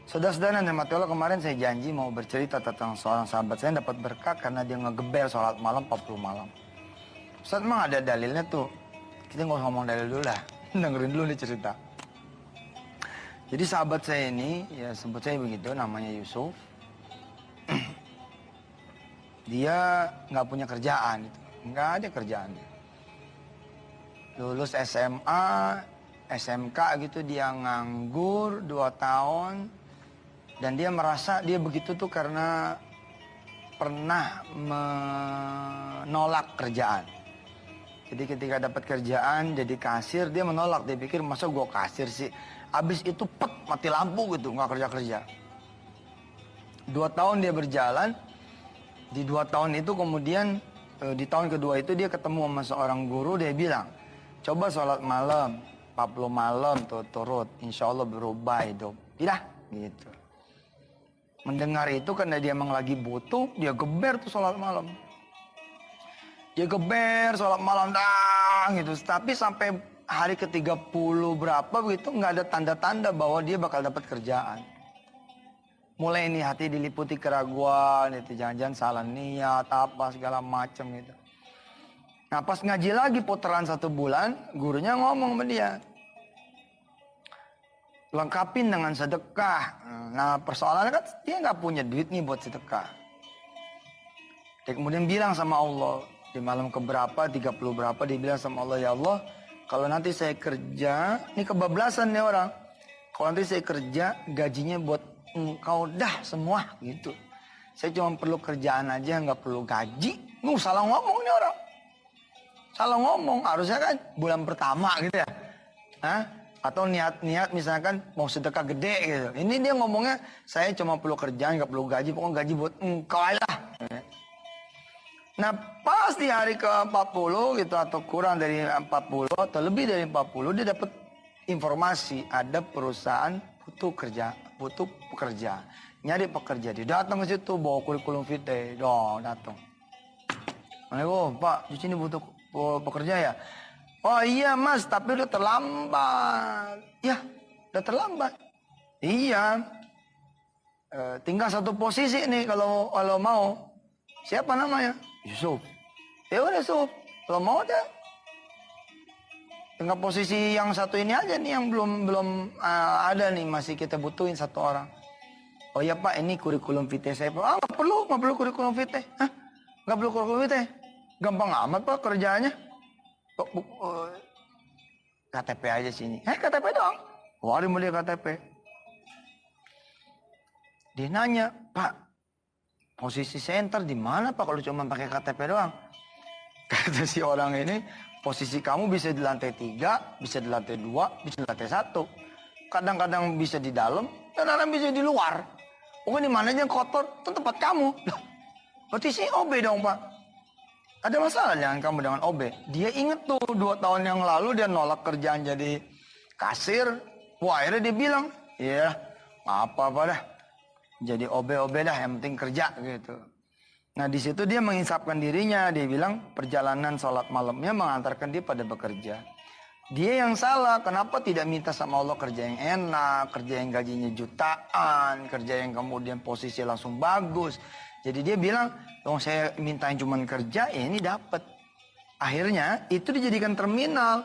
Saudara-saudara dan mati Allah, kemarin saya janji mau bercerita tentang seorang sahabat saya yang dapat berkah karena dia ngegeber sholat malam 40 malam. Ustaz, emang ada dalilnya tuh? Kita nggak usah ngomong dalil dulu lah. Dengerin dulu nih cerita. Jadi sahabat saya ini, ya sebut saya begitu, namanya Yusuf. Dia nggak punya kerjaan, gitu. Nggak ada kerjaan. Lulus SMA, SMK gitu, dia nganggur 2 tahun. Dan dia merasa dia begitu tuh karena pernah menolak kerjaan. Jadi ketika dapat kerjaan jadi kasir, dia menolak. Dia pikir, masa gue kasir sih? Abis itu mati lampu gitu, nggak kerja-kerja. 2 tahun dia berjalan. Di 2 tahun itu kemudian, di tahun kedua itu dia ketemu sama seorang guru. Dia bilang, coba sholat malam 40 malam tuh turut, insya Allah berubah hidup. Tidak gitu. Mendengar itu karena dia emang lagi butuh, dia geber tuh sholat malam. Dia geber sholat malam gitu. Tapi sampai hari ke-30 berapa begitu nggak ada tanda-tanda bahwa dia bakal dapat kerjaan. Mulai ini hati diliputi keraguan, itu jangan-jangan salah niat, apa segala macam gitu. Nah pas ngaji lagi putaran 1 bulan, gurunya ngomong sama dia, lengkapin dengan sedekah. Nah persoalannya kan dia nggak punya duit nih buat sedekah. Dia kemudian bilang sama Allah, di malam keberapa, 30 berapa, dia bilang sama Allah, ya Allah, kalau nanti saya kerja, ini kebablasan nih orang. Kalau nanti saya kerja, gajinya buat engkau dah semua gitu. Saya cuma perlu kerjaan aja, nggak perlu gaji. Salah ngomong nih orang. Salah ngomong, harusnya kan bulan pertama gitu ya. Hah? Atau niat-niat misalkan mau sedekah gede gitu. Ini dia ngomongnya, saya cuma perlu kerjaan, nggak perlu gaji, pokoknya gaji buat engkau lah. Nah pas di hari ke-40 gitu, atau kurang dari 40 atau lebih dari 40, dia dapat informasi ada perusahaan butuh pekerja, nyari pekerja. Dia datang ke situ bawa kurikulum vitae, datang. Assalamualaikum Pak, di sini butuh pekerja ya? Oh iya mas, tapi udah terlambat. Ya, udah terlambat. Iya. Tinggal 1 posisi nih kalau mau. Siapa namanya? Yusuf. Ya udah Yusuf, kalau mau aja. Tinggal posisi yang 1 ini aja nih yang belum ada nih, masih kita butuhin 1 orang. Oh iya Pak, ini kurikulum vitae saya. Nggak perlu kurikulum vitae. Hah? Nggak perlu kurikulum vitae. Gampang amat Pak kerjaannya. KTP aja sini. KTP doang. Warin mulia KTP. Dia nanya, Pak, posisi center di mana Pak kalau cuma pakai KTP doang? Kata si orang ini, posisi kamu bisa di lantai 3, bisa di lantai 2, bisa di lantai 1. Kadang-kadang bisa di dalam, kadang-kadang bisa di luar. Pokoknya di mana aja yang kotor, itu tempat kamu. Berarti si OB dong Pak. Ada masalah dengan kamu dengan OB? Dia inget tuh 2 tahun yang lalu dia nolak kerjaan jadi kasir. Wah akhirnya dia bilang, iya apa-apa dah. Jadi OB dah, yang penting kerja gitu. Nah di situ dia menginsapkan dirinya. Dia bilang perjalanan sholat malamnya mengantarkan dia pada bekerja. Dia yang salah. Kenapa tidak minta sama Allah kerja yang enak, kerja yang gajinya jutaan, kerja yang kemudian posisi langsung bagus. Jadi dia bilang, dong saya mintain cuma kerja, ya ini dapat. Akhirnya itu dijadikan terminal.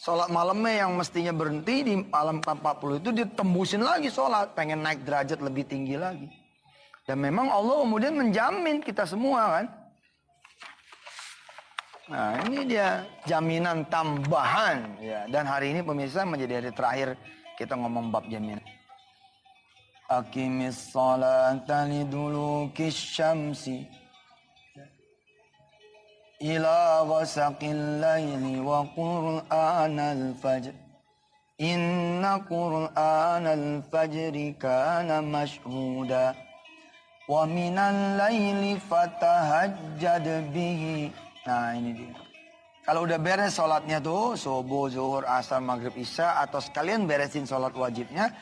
Sholat malamnya yang mestinya berhenti di malam 40 itu ditembusin lagi sholat. Pengen naik derajat lebih tinggi lagi. Dan memang Allah kemudian menjamin kita semua kan. Nah ini dia jaminan tambahan. Ya. Dan hari ini pemirsa menjadi hari terakhir kita ngomong bab jaminan. Aqimis salata lidulukis syamsi ila ghasaqil laili wa qur'anal fajr inna qur'anal fajri kana mashhuda wa minal laili fatahajjad bihi. Nah ini dia. Kalau udah beres sholatnya tuh, subuh, zuhur, asar, maghrib, isya, atau sekalian beresin sholat wajibnya,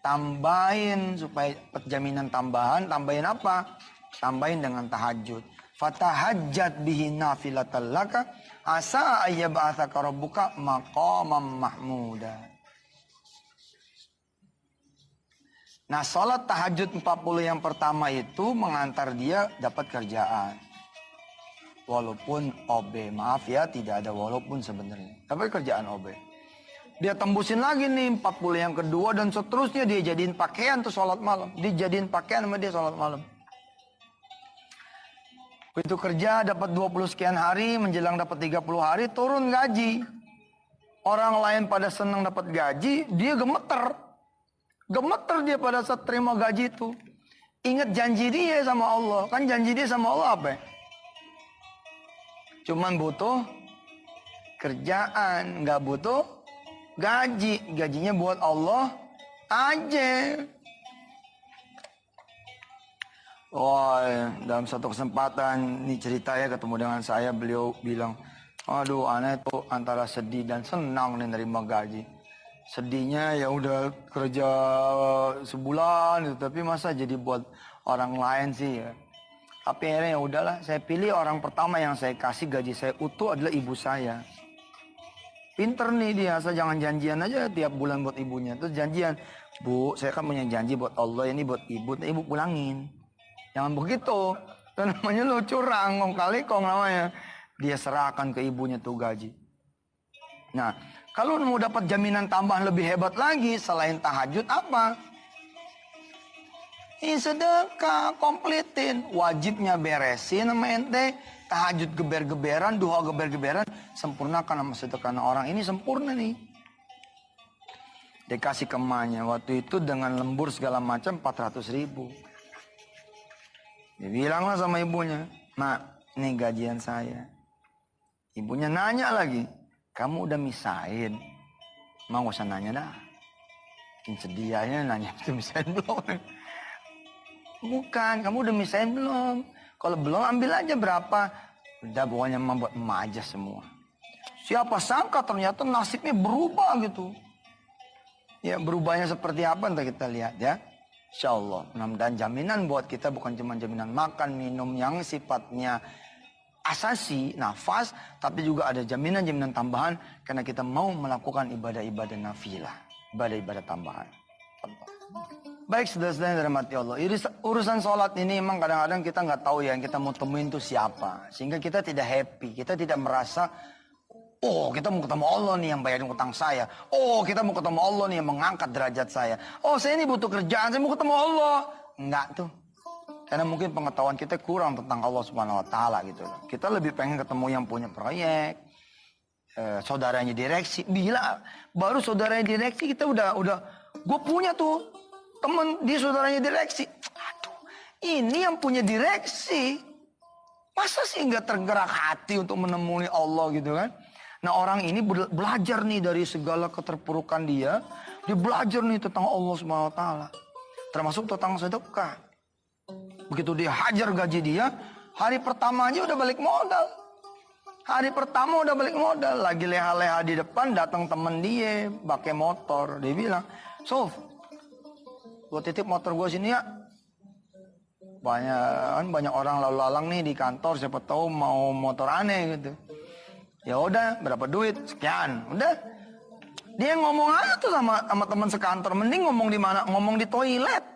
tambahin supaya jaminan tambahan. Tambahin apa? Tambahin dengan tahajud. Fatahajjat bihi nafilatan laka asa ayyab'atsaka rabbuka maqamam mahmuda. Nah, sholat tahajud 40 yang pertama itu mengantar dia dapat kerjaan. Walaupun OB, maaf ya, tidak ada walaupun sebenarnya. Tapi kerjaan OB. Dia tembusin lagi nih 40 yang kedua dan seterusnya dia jadiin pakaian tuh sholat malam. Dia jadiin pakaian sama dia sholat malam. Begitu kerja dapat 20 sekian hari, menjelang dapat 30 hari, turun gaji. Orang lain pada senang dapat gaji, dia gemeter. Gemeter dia pada saat terima gaji itu. Ingat janji dia sama Allah. Kan janji dia sama Allah apa ya? Cuman butuh kerjaan, nggak butuh gaji. Gajinya buat Allah aja. Wah, dalam satu kesempatan ini cerita ya, ketemu dengan saya, beliau bilang, aduh aneh tuh antara sedih dan senang nih nerima gaji. Sedihnya ya udah kerja sebulan gitu, tapi masa jadi buat orang lain sih ya. Tapi akhirnya ya udahlah, saya pilih orang pertama yang saya kasih gaji saya utuh adalah ibu saya. Pinter nih dia, asal jangan janjian aja tiap bulan buat ibunya. Terus janjian, Bu, saya kan punya janji buat Allah, ini buat ibu, ibu pulangin. Jangan begitu, itu namanya lu curang, ngomong kali kong namanya. Dia serahkan ke ibunya tuh gaji. Nah, kalau mau dapat jaminan tambahan lebih hebat lagi selain tahajud apa? Ini sedekah, kompletin. Wajibnya beresin sama ente. Tahajud geber-geberan, duha geber-geberan. Sempurnakan sama sedekah. Nah, orang ini sempurna nih. Dikasih ke emaknya. Waktu itu dengan lembur segala macam 400.000. Dia bilanglah sama ibunya. Mak, ini gajian saya. Ibunya nanya lagi. Kamu udah misahin? Mau gak usah nanya dah. Mungkin sedianya nanya itu misahin belum. Bukan, kamu udah misahin belum? Kalau belum ambil aja berapa. Udah pokoknya membuat emak aja semua. Siapa sangka ternyata nasibnya berubah gitu. Ya berubahnya seperti apa ntar kita lihat ya. Insya Allah. Mudah-mudahan jaminan buat kita bukan cuma jaminan makan, minum yang sifatnya asasi, nafas, tapi juga ada jaminan-jaminan tambahan karena kita mau melakukan ibadah-ibadah nafilah, ibadah-ibadah tambahan. Baik, saudara-saudara yang dirahmati Allah, urusan sholat ini memang kadang-kadang kita nggak tahu ya yang kita mau temuin itu siapa, sehingga kita tidak happy, kita tidak merasa, oh kita mau ketemu Allah nih yang bayarin utang saya, oh kita mau ketemu Allah nih yang mengangkat derajat saya, oh saya ini butuh kerjaan, saya mau ketemu Allah, enggak tuh. Karena mungkin pengetahuan kita kurang tentang Allah Subhanahu Wa Taala gitu. Kita lebih pengen ketemu yang punya proyek, saudaranya direksi. Bila baru saudaranya direksi kita udah, gue punya tuh temen dia saudaranya direksi. Aduh, ini yang punya direksi. Masa sih nggak tergerak hati untuk menemui Allah gitu kan? Nah orang ini belajar nih dari segala keterpurukan dia. Dia belajar nih tentang Allah Subhanahu Wa Taala. Termasuk tentang sedekah. Begitu dia hajar gaji dia, hari pertama aja udah balik modal. Hari pertama udah balik modal. Lagi leha-leha di depan, datang temen dia, pakai motor. Dia bilang, Sof, gua titip motor gua sini ya. Banyak orang lalu lalang nih di kantor, siapa tahu mau motor aneh gitu. Ya udah, berapa duit? Sekian. Udah. Dia ngomong aja tuh sama teman sekantor. Mending ngomong di mana? Ngomong di toilet.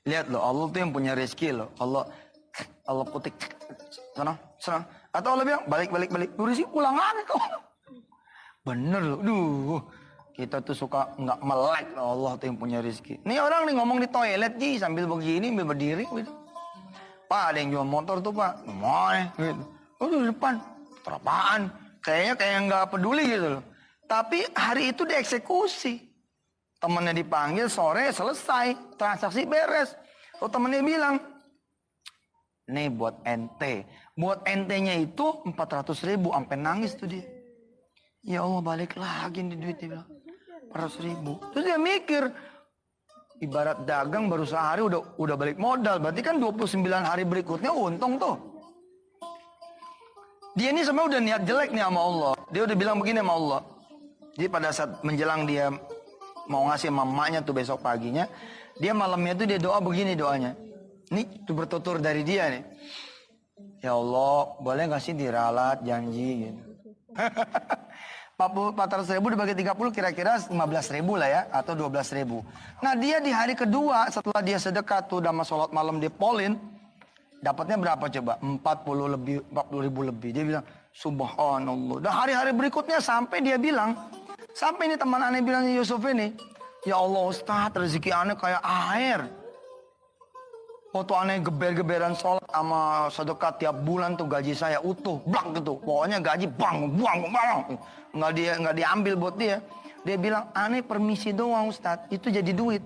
Lihat loh, Allah tuh yang punya rezeki loh. Allah putik. Sana. Atau Allah bilang, balik. Rezeki pulang lagi kok. Bener loh. Duh. Kita tuh suka nggak melek loh, Allah tuh yang punya rezeki. Nih orang nih ngomong di toilet, Ji. Sambil begini, sambil berdiri. Gitu. Pak, ada yang jual motor tuh, Pak. Mana? Gitu. Oh, di depan. Terapaan. Kayaknya kayak nggak peduli gitu loh. Tapi hari itu dieksekusi. Temennya dipanggil, sore selesai, transaksi beres. Oh temennya bilang, nih buat ente. Buat ente-nya itu 400.000, sampai nangis tuh dia. Ya Allah balik lagi nih duit dia bilang. 400.000. Terus dia mikir, ibarat dagang baru sehari udah balik modal. Berarti kan 29 hari berikutnya untung tuh. Dia ini sebenarnya udah niat jelek nih sama Allah. Dia udah bilang begini sama Allah. Jadi pada saat menjelang dia mau ngasih mamanya tuh besok paginya, dia malamnya tuh dia doa begini doanya. Ini tuh bertutur dari dia nih. Ya Allah, boleh gak sih diralat janji gitu. 400.000 dibagi 30 kira-kira 15.000 lah ya, atau 12.000. Nah dia di hari kedua setelah dia sedekah tuh sama sholat malam di polin, dapatnya berapa coba? 40 ribu lebih. Dia bilang, subhanallah. Dan hari-hari berikutnya sampai dia bilang, sampai ini teman aneh bilang Yusuf ini, ya Allah Ustaz, rezeki aneh kayak air. Waktu aneh geber-geberan sholat sama sedekah tiap bulan tuh gaji saya utuh, blak gitu. Pokoknya gaji bang. Nggak diambil buat dia. Dia bilang, aneh permisi doang Ustaz, itu jadi duit.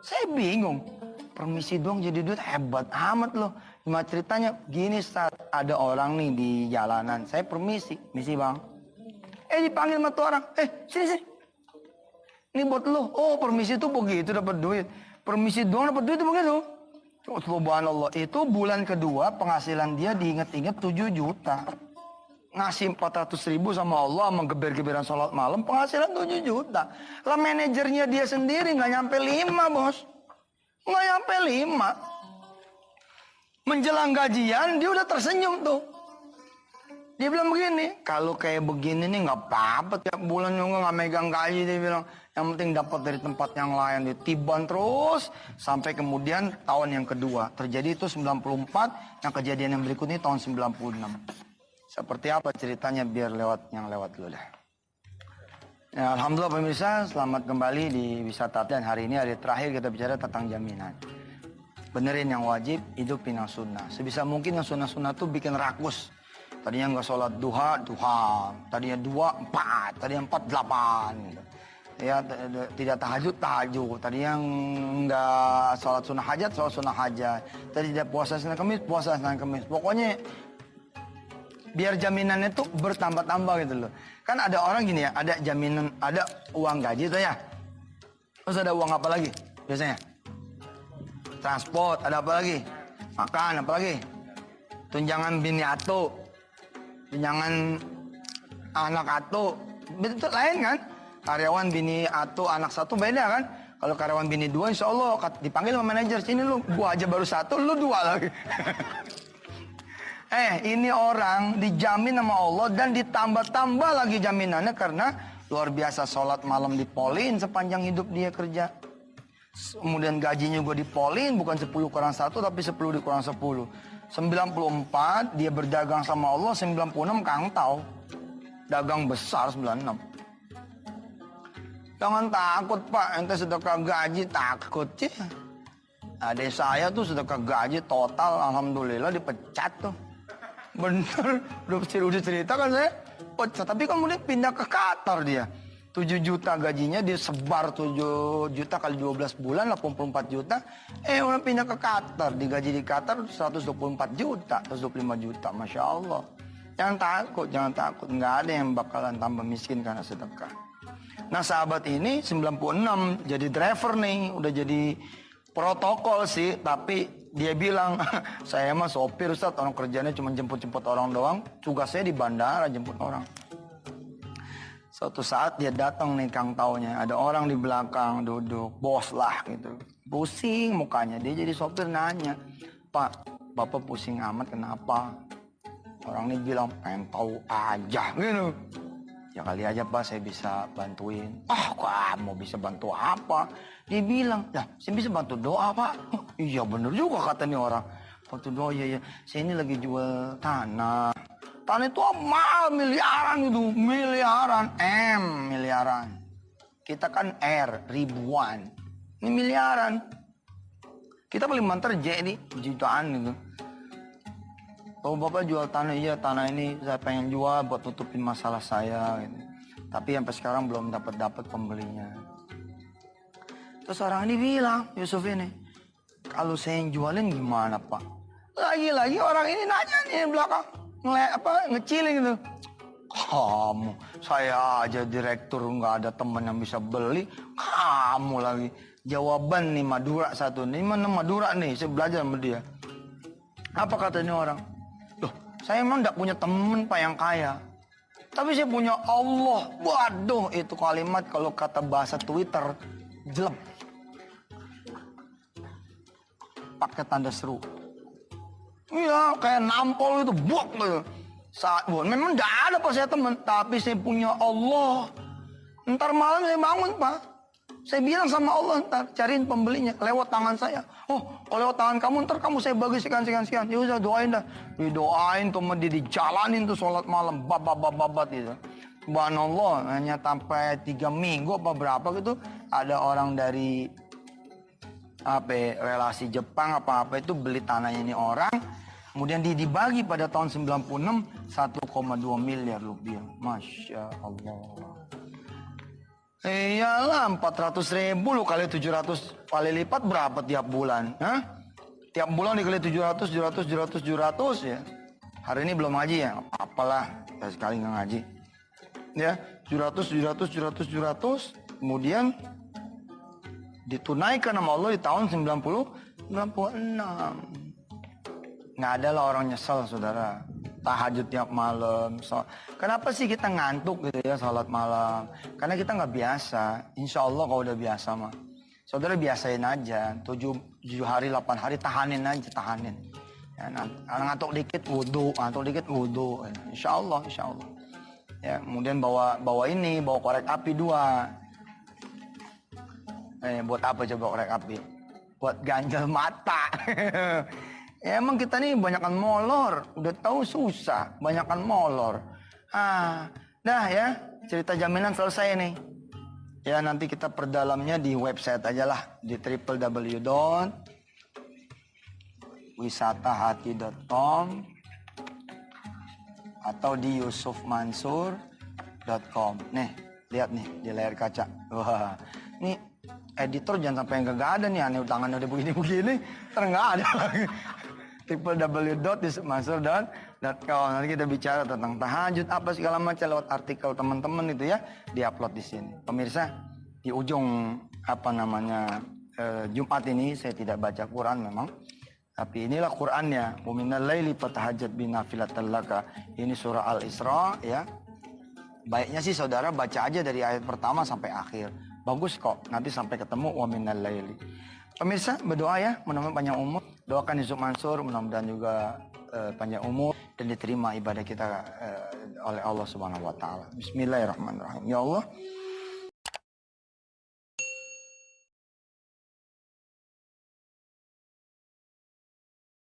Saya bingung. Permisi doang jadi duit, hebat amat loh. Cuma ceritanya gini Ustaz, ada orang nih di jalanan, saya permisi bang. Dipanggil sama tuh orang, sini. Ini buat lo. Oh permisi tuh begitu dapat duit. Permisi doang dapat duit itu begitu. Subhanallah, itu bulan kedua penghasilan dia diinget-inget 7 juta. Ngasih 400.000 sama Allah, sama geber-geberan sholat malam, penghasilan 7 juta. Lah manajernya dia sendiri nggak nyampe 5 bos. Nggak nyampe 5. Menjelang gajian dia udah tersenyum tuh. Dia bilang begini, kalau kayak begini nih nggak apa-apa tiap bulan juga nggak megang gaji. Dia bilang, yang penting dapat dari tempat yang lain. Dia tiban terus sampai kemudian tahun yang kedua. Terjadi itu 94, yang kejadian yang berikutnya tahun 96. Seperti apa ceritanya biar yang lewat dulu dah. Ya, Alhamdulillah pemirsa, selamat kembali di Wisata dan hari ini hari terakhir kita bicara tentang jaminan. Benerin yang wajib, hidupin yang sunnah. Sebisa mungkin yang sunnah-sunnah tuh bikin rakus. Tadinya nggak sholat duha, tadinya 2, 4, tadinya 4, 8. Gitu. Ya, tidak tahajud. Tadinya nggak sholat sunnah hajat. Tadi tidak puasa Senin Kamis. Pokoknya biar jaminannya tuh bertambah-tambah gitu loh. Kan ada orang gini ya, ada jaminan, ada uang gaji tuh ya. Terus ada uang apa lagi biasanya? Transport, ada apa lagi? Makan, apa lagi? Tunjangan bini atu, tunjangan anak atu, betul lain kan? Karyawan bini atu, anak satu beda kan? Kalau karyawan bini 2, insya Allah dipanggil sama manajer, sini lu, gua aja baru 1, lu 2 lagi. Ini orang dijamin sama Allah dan ditambah-tambah lagi jaminannya karena luar biasa sholat malam dipolin sepanjang hidup dia kerja. Kemudian gajinya gue dipolin, bukan 10 kurang 1 tapi 10 dikurang 10. 94 dia berdagang sama Allah, 96 kangtau. Dagang besar 96. Jangan takut Pak, ente sedekah gaji takut sih. Adik saya tuh sedekah gaji total alhamdulillah dipecat tuh. Bener, udah cerita kan saya. Tapi kemudian pindah ke Qatar dia. 7 juta gajinya dia sebar 7 juta kali 12 bulan 84 juta. Orang pindah ke Qatar, digaji di Qatar 124 juta, 125 juta, Masya Allah. Jangan takut, nggak ada yang bakalan tambah miskin karena sedekah. Nah sahabat ini 96 jadi driver nih, udah jadi protokol sih, tapi dia bilang, saya mah sopir Ustaz, orang kerjanya cuma jemput-jemput orang doang, tugasnya di bandara jemput orang. Suatu saat dia datang nih kang taunya, ada orang di belakang duduk, bos lah gitu. Pusing mukanya, dia jadi sopir nanya, Pak, Bapak pusing amat kenapa? Orang ini bilang, pengen tahu aja gitu. Ya kali aja Pak saya bisa bantuin. Kamu bisa bantu apa? Dia bilang, saya bisa bantu doa Pak. Iya bener juga kata nih orang. Bantu doa, ya. Saya ini lagi jual tanah. Tanah itu mahal, miliaran itu. Miliaran. Kita kan R, ribuan. Ini miliaran. Kita paling banter J nih, jutaan gitu. Oh Bapak jual tanah, iya tanah ini saya pengen jual buat tutupin masalah saya gitu. Tapi sampai sekarang belum dapat pembelinya. Terus orang ini bilang, Yusuf ini, kalau saya yang jualin gimana Pak? Lagi-lagi orang ini nanya nih di belakang, ngecilin gitu. Kamu, saya aja direktur nggak ada teman yang bisa beli, kamu lagi. Jawaban nih Madura satu, nih mana Madura nih, saya belajar sama dia. Apa kata ini orang? Saya emang gak punya temen Pak yang kaya. Tapi saya punya Allah. Waduh, itu kalimat kalau kata bahasa Twitter, jelek. Pakai tanda seru. Iya, kayak nampol itu, buak gitu. Saat memang tidak ada Pak saya teman, tapi saya punya Allah. Ntar malam saya bangun Pak. Saya bilang sama Allah, ntar cariin pembelinya lewat tangan saya. Oh, kalau lewat tangan kamu, ntar kamu saya bagi sekian. Ya udah doain dah. Didoain tuh dia dijalanin tuh sholat malam, babat gitu. Subhanallah, hanya sampai 3 minggu apa berapa gitu, ada orang dari relasi Jepang apa itu beli tanahnya ini orang. Kemudian dibagi pada tahun 96, 1,2 miliar rupiah. Masya Allah. Iyalah 400.000 lu kali 700 kali lipat berapa tiap bulan? Hah? Tiap bulan dikali 700 ya. Hari ini belum ngaji ya? Apalah, saya sekali nggak ngaji. Ya, 700. Kemudian ditunaikan sama Allah di tahun 96. Nggak ada lah orang nyesel, saudara. Tahajud tiap malam. Kenapa sih kita ngantuk gitu ya salat malam? Karena kita nggak biasa. Insya Allah kalau udah biasa mah. Saudara biasain aja. 7 hari, 8 hari tahanin aja, tahanin. Ya, ngantuk dikit wudu. Ya, insya Allah. Ya, kemudian bawa korek api 2. Buat apa coba korek api? Buat ganjal mata. Ya, emang kita nih banyakan molor, udah tahu susah, banyakan molor. Dah ya, cerita jaminan selesai nih. Ya, nanti kita perdalamnya di website aja lah, di www.wisatahati.com atau di yusufmansur.com. Nih, lihat nih di layar kaca. Wah, nih editor jangan sampai yang gak ada nih, aneh tangannya udah begini-begini, terus nggak ada lagi. www.yusufmansur.com. Nanti kita bicara tentang tahajud apa segala macam lewat artikel teman-teman itu ya, diupload di sini. Pemirsa, di ujung Jumat ini saya tidak baca Quran memang, tapi inilah Qurannya. Wa minal laili fatahajjat binafilatan laka. Ini surah Al-Isra ya. Baiknya sih saudara baca aja dari ayat pertama sampai akhir. Bagus kok. Nanti sampai ketemu wa minal laili. Pemirsa, berdoa ya, mudah-mudahan panjang umur. Doakan Yusuf Mansur, mudah-mudahan juga panjang umur dan diterima ibadah kita oleh Allah Subhanahu wa taala. Bismillahirrahmanirrahim. Ya Allah,